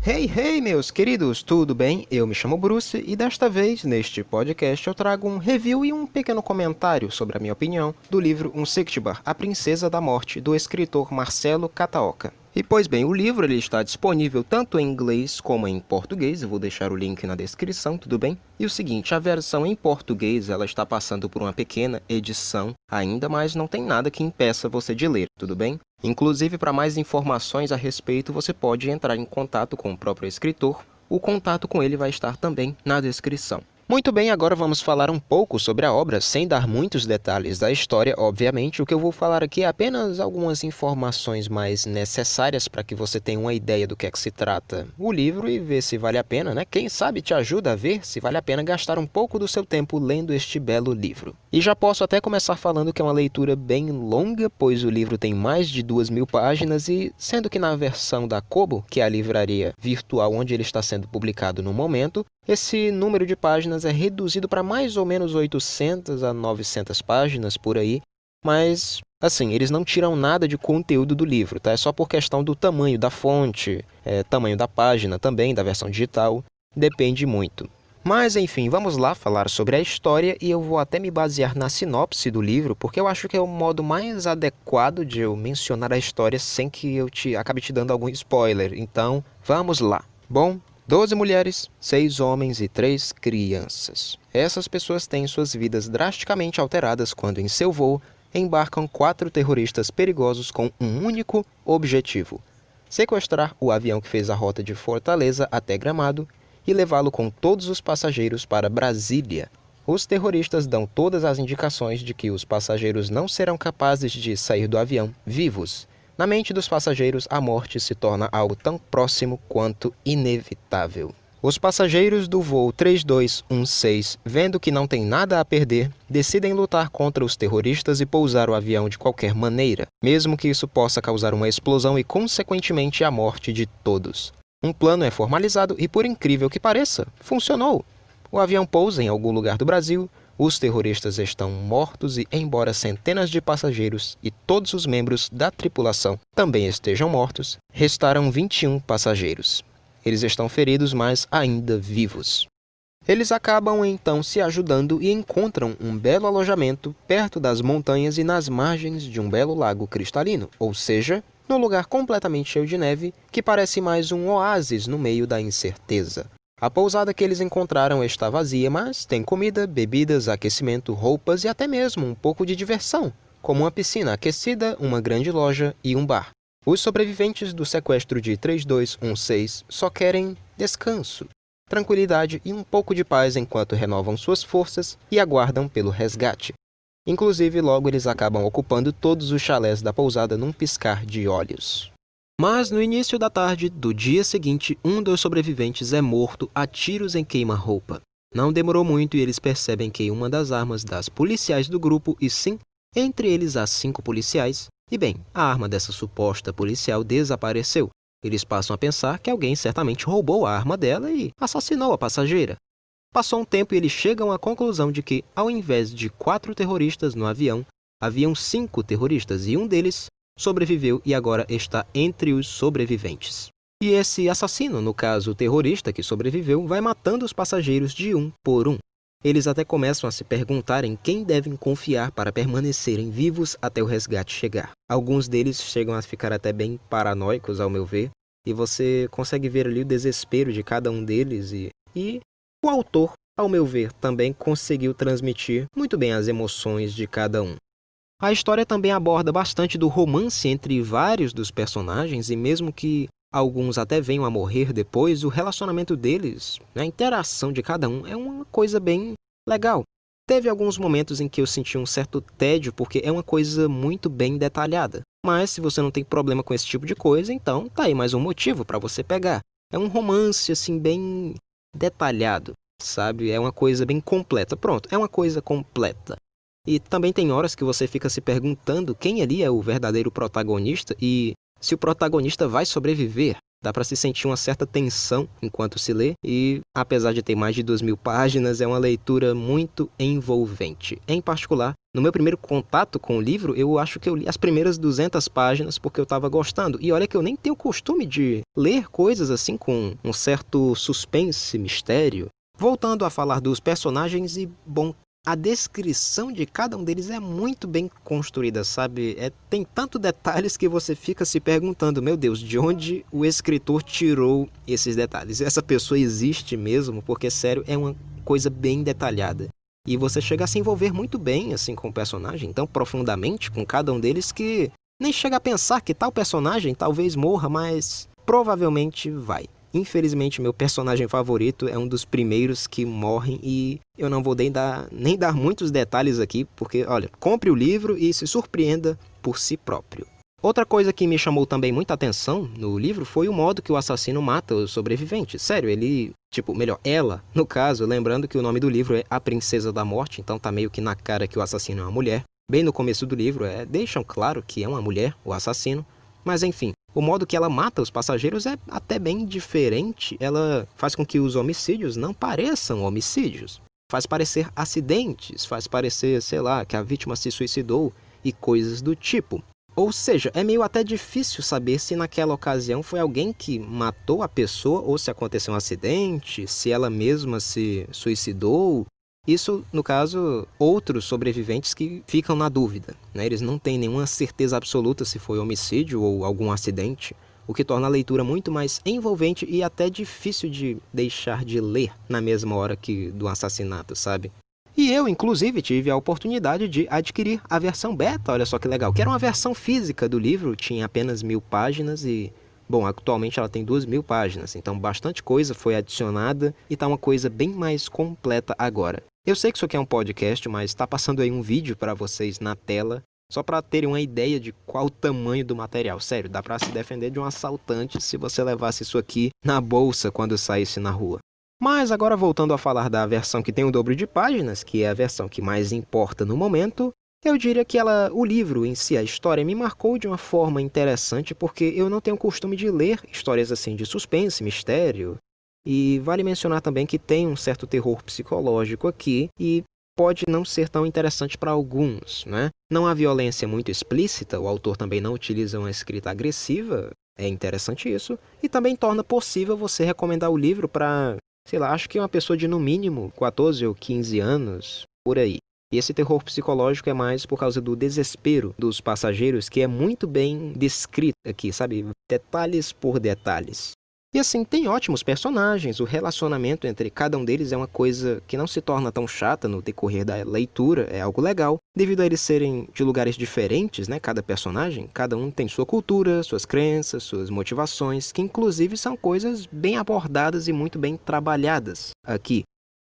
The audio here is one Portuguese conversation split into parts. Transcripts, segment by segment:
Hey, hey, meus queridos, tudo bem? Eu me chamo Bruce e desta vez, neste podcast, eu trago um review e um pequeno comentário sobre a minha opinião do livro Unsichtbar, A Princesa da Morte, do escritor Marcelo Kataoka. E pois bem, o livro ele está disponível tanto em inglês como em português, eu vou deixar o link na descrição, tudo bem? E o seguinte, a versão em português ela está passando por uma pequena edição ainda, mas não tem nada que impeça você de ler, tudo bem? Inclusive, para mais informações a respeito, você pode entrar em contato com o próprio escritor. O contato com ele vai estar também na descrição. Muito bem, agora vamos falar um pouco sobre a obra, sem dar muitos detalhes da história, obviamente. O que eu vou falar aqui é apenas algumas informações mais necessárias para que você tenha uma ideia do que é que se trata o livro e ver se vale a pena, né? Quem sabe te ajuda a ver se vale a pena gastar um pouco do seu tempo lendo este belo livro. E já posso até começar falando que é uma leitura bem longa, pois o livro tem mais de 2.000 páginas e, sendo que na versão da Kobo, que é a livraria virtual onde ele está sendo publicado no momento, esse número de páginas é reduzido para mais ou menos 800 a 900 páginas por aí, mas, assim, eles não tiram nada de conteúdo do livro, tá? É só por questão do tamanho da fonte, tamanho da página também, da versão digital, depende muito. Mas, enfim, vamos lá falar sobre a história e eu vou até me basear na sinopse do livro, porque eu acho que é o modo mais adequado de eu mencionar a história sem que eu acabe te dando algum spoiler. Então, vamos lá. Bom, 12 mulheres, 6 homens e 3 crianças. Essas pessoas têm suas vidas drasticamente alteradas quando, em seu voo, embarcam 4 terroristas perigosos com um único objetivo: sequestrar o avião que fez a rota de Fortaleza até Gramado e levá-lo com todos os passageiros para Brasília. Os terroristas dão todas as indicações de que os passageiros não serão capazes de sair do avião vivos. Na mente dos passageiros, a morte se torna algo tão próximo quanto inevitável. Os passageiros do voo 3216, vendo que não tem nada a perder, decidem lutar contra os terroristas e pousar o avião de qualquer maneira, mesmo que isso possa causar uma explosão e, consequentemente, a morte de todos. Um plano é formalizado e, por incrível que pareça, funcionou. O avião pousa em algum lugar do Brasil. Os terroristas estão mortos e, embora centenas de passageiros e todos os membros da tripulação também estejam mortos, restaram 21 passageiros. Eles estão feridos, mas ainda vivos. Eles acabam então se ajudando e encontram um belo alojamento perto das montanhas e nas margens de um belo lago cristalino, ou seja, num lugar completamente cheio de neve que parece mais um oásis no meio da incerteza. A pousada que eles encontraram está vazia, mas tem comida, bebidas, aquecimento, roupas e até mesmo um pouco de diversão, como uma piscina aquecida, uma grande loja e um bar. Os sobreviventes do sequestro de 3216 só querem descanso, tranquilidade e um pouco de paz enquanto renovam suas forças e aguardam pelo resgate. Inclusive, logo eles acabam ocupando todos os chalés da pousada num piscar de olhos. Mas no início da tarde do dia seguinte, um dos sobreviventes é morto a tiros em queima-roupa. Não demorou muito e eles percebem que uma das armas das policiais do grupo, e sim, entre eles há 5 policiais, e bem, a arma dessa suposta policial desapareceu. Eles passam a pensar que alguém certamente roubou a arma dela e assassinou a passageira. Passou um tempo e eles chegam à conclusão de que, ao invés de 4 terroristas no avião, haviam 5 terroristas e um deles sobreviveu e agora está entre os sobreviventes. E esse assassino, no caso o terrorista que sobreviveu, vai matando os passageiros de um por um. Eles até começam a se perguntar em quem devem confiar para permanecerem vivos até o resgate chegar. Alguns deles chegam a ficar até bem paranoicos, ao meu ver, e você consegue ver ali o desespero de cada um deles e o autor, ao meu ver, também conseguiu transmitir muito bem as emoções de cada um. A história também aborda bastante do romance entre vários dos personagens e mesmo que alguns até venham a morrer depois, o relacionamento deles, a interação de cada um é uma coisa bem legal. Teve alguns momentos em que eu senti um certo tédio porque é uma coisa muito bem detalhada. Mas se você não tem problema com esse tipo de coisa, então tá aí mais um motivo para você pegar. É um romance assim bem detalhado, sabe? É uma coisa bem completa. Pronto, é uma coisa completa. E também tem horas que você fica se perguntando quem ali é o verdadeiro protagonista e se o protagonista vai sobreviver. Dá para se sentir uma certa tensão enquanto se lê e, apesar de ter mais de 2.000 páginas, é uma leitura muito envolvente. Em particular, No meu primeiro contato com o livro, eu acho que eu li as primeiras 200 páginas porque eu estava gostando. E olha que eu nem tenho costume de ler coisas assim com um certo suspense, mistério. Voltando a falar dos personagens e, bom, a descrição de cada um deles é muito bem construída, sabe? Tem tanto detalhes que você fica se perguntando, meu Deus, de onde o escritor tirou esses detalhes? Essa pessoa existe mesmo? Porque, sério, é uma coisa bem detalhada. E você chega a se envolver muito bem assim com o personagem, tão profundamente com cada um deles que nem chega a pensar que tal personagem talvez morra, mas provavelmente vai. Infelizmente, meu personagem favorito é um dos primeiros que morrem e eu não vou nem dar muitos detalhes aqui, porque, olha, compre o livro e se surpreenda por si próprio. Outra coisa que me chamou também muita atenção no livro foi o modo que o assassino mata os sobreviventes. Sério, ela, no caso, lembrando que o nome do livro é A Princesa da Morte, então tá meio que na cara que o assassino é uma mulher. Bem no começo do livro, deixam claro que é uma mulher, o assassino. Mas enfim, o modo que ela mata os passageiros é até bem diferente. Ela faz com que os homicídios não pareçam homicídios. Faz parecer acidentes, faz parecer, sei lá, que a vítima se suicidou e coisas do tipo. Ou seja, é meio até difícil saber se naquela ocasião foi alguém que matou a pessoa ou se aconteceu um acidente, se ela mesma se suicidou. Isso, no caso, outros sobreviventes que ficam na dúvida, né? Eles não têm nenhuma certeza absoluta se foi homicídio ou algum acidente, o que torna a leitura muito mais envolvente e até difícil de deixar de ler na mesma hora que do assassinato, sabe? E eu, inclusive, tive a oportunidade de adquirir a versão beta, olha só que legal, que era uma versão física do livro, tinha apenas 1000 páginas e, bom, atualmente ela tem 2000 páginas, então bastante coisa foi adicionada e tá uma coisa bem mais completa agora. Eu sei que isso aqui é um podcast, mas está passando aí um vídeo para vocês na tela, só para terem uma ideia de qual o tamanho do material. Sério, dá para se defender de um assaltante se você levasse isso aqui na bolsa quando saísse na rua. Mas agora voltando a falar da versão que tem o dobro de páginas, que é a versão que mais importa no momento, eu diria que o livro em si, a história, me marcou de uma forma interessante porque eu não tenho costume de ler histórias assim de suspense, mistério. E vale mencionar também que tem um certo terror psicológico aqui e pode não ser tão interessante para alguns, né? Não há violência muito explícita, o autor também não utiliza uma escrita agressiva, é interessante isso, e também torna possível você recomendar o livro para, sei lá, acho que uma pessoa de no mínimo 14 ou 15 anos, por aí. E esse terror psicológico é mais por causa do desespero dos passageiros, que é muito bem descrito aqui, sabe? Detalhes por detalhes. E assim, tem ótimos personagens, o relacionamento entre cada um deles é uma coisa que não se torna tão chata no decorrer da leitura, é algo legal, devido a eles serem de lugares diferentes, né? Cada personagem, cada um tem sua cultura, suas crenças, suas motivações, que inclusive são coisas bem abordadas e muito bem trabalhadas aqui.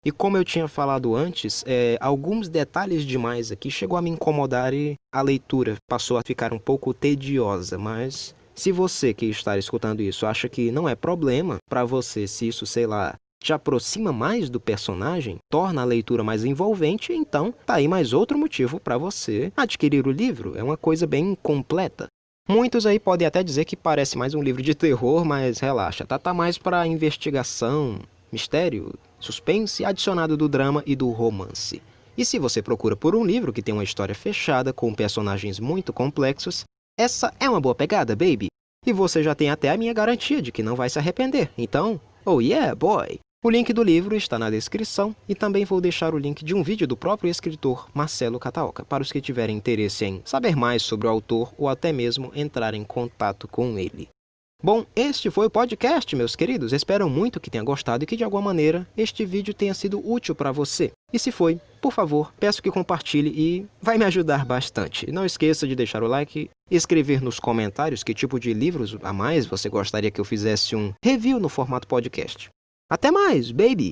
E como eu tinha falado antes, alguns detalhes demais aqui chegou a me incomodar e a leitura passou a ficar um pouco tediosa, mas se você que está escutando isso acha que não é problema para você, se isso, sei lá, te aproxima mais do personagem, torna a leitura mais envolvente, então tá aí mais outro motivo para você adquirir o livro, é uma coisa bem completa. Muitos aí podem até dizer que parece mais um livro de terror, mas relaxa, tá mais para investigação, mistério, suspense, adicionado do drama e do romance. E se você procura por um livro que tem uma história fechada, com personagens muito complexos, essa é uma boa pegada, baby. E você já tem até a minha garantia de que não vai se arrepender. Então, oh yeah, boy! O link do livro está na descrição e também vou deixar o link de um vídeo do próprio escritor Marcelo Kataoka para os que tiverem interesse em saber mais sobre o autor ou até mesmo entrar em contato com ele. Bom, este foi o podcast, meus queridos. Espero muito que tenha gostado e que de alguma maneira este vídeo tenha sido útil para você. E se foi, por favor, peço que compartilhe e vai me ajudar bastante. Não esqueça de deixar o like, escrever nos comentários que tipo de livros a mais você gostaria que eu fizesse um review no formato podcast. Até mais, baby!